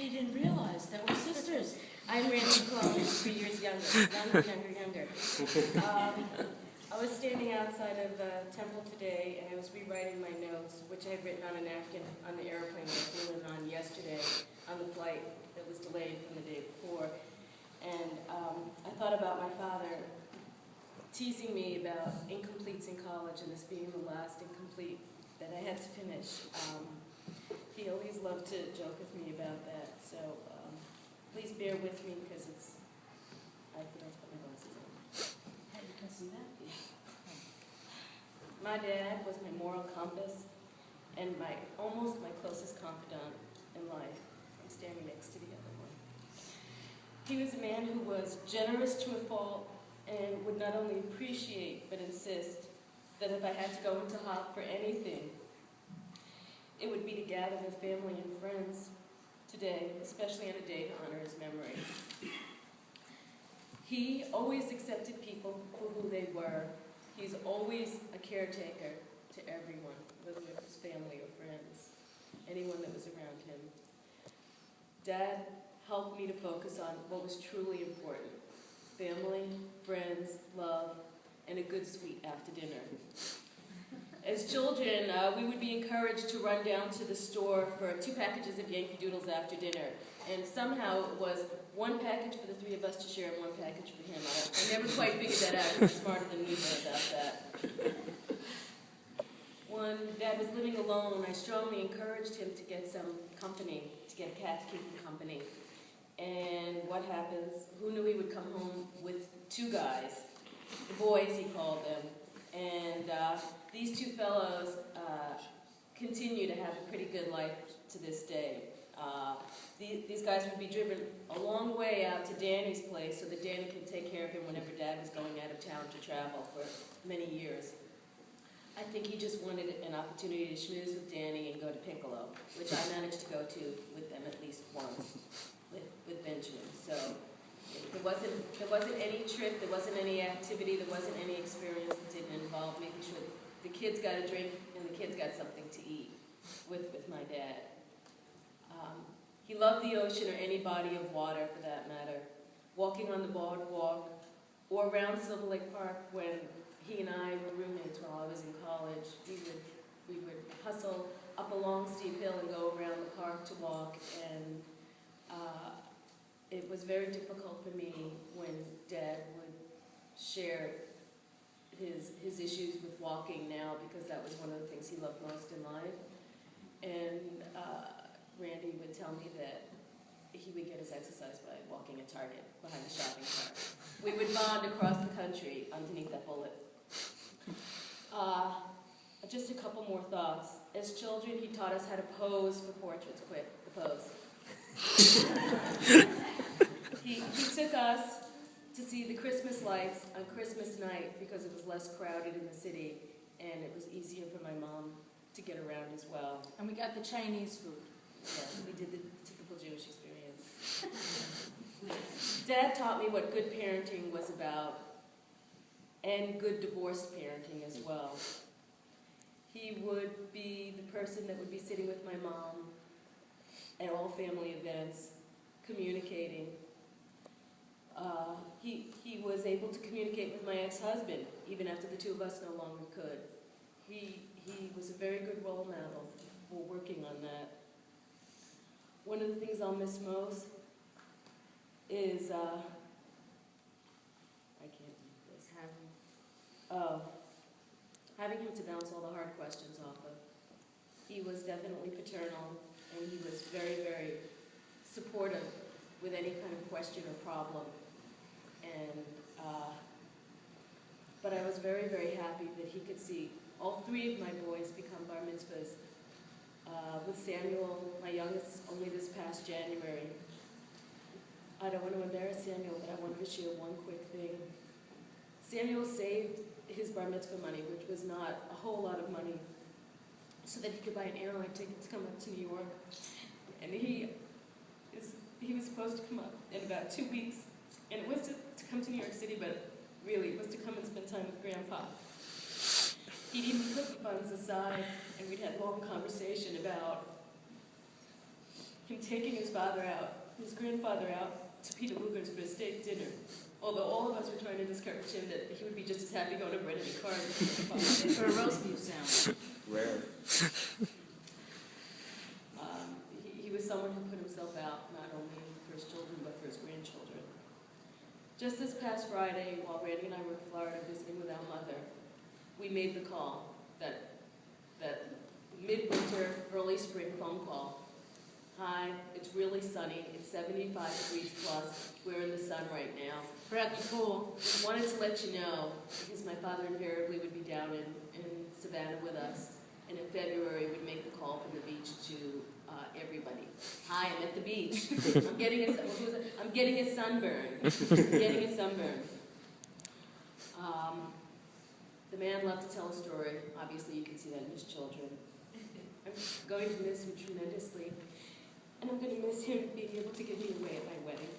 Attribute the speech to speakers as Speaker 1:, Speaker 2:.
Speaker 1: They didn't realize that we're sisters. I'm Randy Clone, 3 years younger. Younger. I was standing outside of Temple today, and I was rewriting my notes, which I had written on a napkin on the airplane that I flew in on yesterday on the flight that was delayed from the day before. And I thought about my father teasing me about incompletes in college and this being the last incomplete that I had to finish. He always loved to joke with me about that, so please bear with me because it's, I forgot to put my glasses on.
Speaker 2: Hey, you can see that?
Speaker 1: Yeah. My dad was my moral compass and almost my closest confidant in life. I'm standing next to the other one. He was a man who was generous to a fault and would not only appreciate but insist that if I had to go into Hop for anything, it would be to gather with family and friends today, especially on a day to honor his memory. He always accepted people for who they were. He's always a caretaker to everyone, whether it was family or friends, anyone that was around him. Dad helped me to focus on what was truly important: family, friends, love, and a good sweet after dinner. As children, we would be encouraged to run down to the store for 2 packages of Yankee Doodles after dinner. And somehow it was 1 package for the 3 of us to share and 1 package for him. I never quite figured that out. He was smarter than me about that. When Dad was living alone, I strongly encouraged him to get some company, to get a cat to keep him company. And what happens? Who knew he would come home with 2 guys? The boys, he called them. And these 2 fellows continue to have a pretty good life to this day. These guys would be driven a long way out to Danny's place so that Danny could take care of him whenever Dad was going out of town to travel for many years. I think he just wanted an opportunity to schmooze with Danny and go to Piccolo, which I managed to go to with them at least once, with Benjamin. So there wasn't any trip, there wasn't any activity, there wasn't any experience that didn't involve making sure the kids got a drink and the kids got something to eat with my dad. He loved the ocean or any body of water for that matter. Walking on the boardwalk or around Silver Lake Park when he and I were roommates while I was in college, we would hustle up a long steep hill and go around the park to walk, and it was very difficult for me when Dad would share his issues with walking now, because that was one of the things he loved most in life. And Randy would tell me that he would get his exercise by walking at Target behind the shopping cart. We would bond across the country underneath that bullet. Just a couple more thoughts. As children, he taught us how to pose for portraits. Quick, the pose. He took us to see the Christmas lights on Christmas night because it was less crowded in the city, and it was easier for my mom to get around as well.
Speaker 2: And we got the Chinese food.
Speaker 1: Yeah, we did the typical Jewish experience. Dad taught me what good parenting was about, and good divorced parenting as well. He would be the person that would be sitting with my mom at all family events, communicating. He was able to communicate with my ex-husband, even after the 2 of us no longer could. He was a very good role model for working on that. One of the things I'll miss most is, I can't do this, having him to bounce all the hard questions off of. He was definitely paternal, and he was very, very supportive with any kind of question or problem. And, but I was very, very happy that he could see all 3 of my boys become bar mitzvahs. With Samuel, my youngest, only this past January. I don't want to embarrass Samuel, but I wanted to share one quick thing. Samuel saved his bar mitzvah money, which was not a whole lot of money, so that he could buy an airline ticket to come up to New York. And he was supposed to come up in about 2 weeks, and it was to come to New York City, but really it was to come and spend time with Grandpa. He'd even put the funds aside, and we'd had long conversation about him taking his grandfather out to Peter Luger's for a steak dinner. Although all of us were trying to discourage him that he would be just as happy going to Brittany Carnes
Speaker 2: For a roast beef sandwich.
Speaker 3: Rare.
Speaker 1: He was someone who put himself out not only for his children but for his grandchildren. Just this past Friday, while Randy and I were in Florida visiting with our mother, we made the call, that midwinter, early spring phone call. Hi, it's really sunny, it's 75 degrees plus, we're in the sun right now.
Speaker 2: Pretty cool.
Speaker 1: Just wanted to let you know, because my father invariably would be down in Savannah with us, and in February would make the call from the beach to everybody. Hi, I'm at the beach. I'm getting a sunburn. I'm getting a sunburn. The man loved to tell a story. Obviously, you can see that in his children. I'm going to miss him tremendously, and I'm going to miss him being able to give me away at my wedding.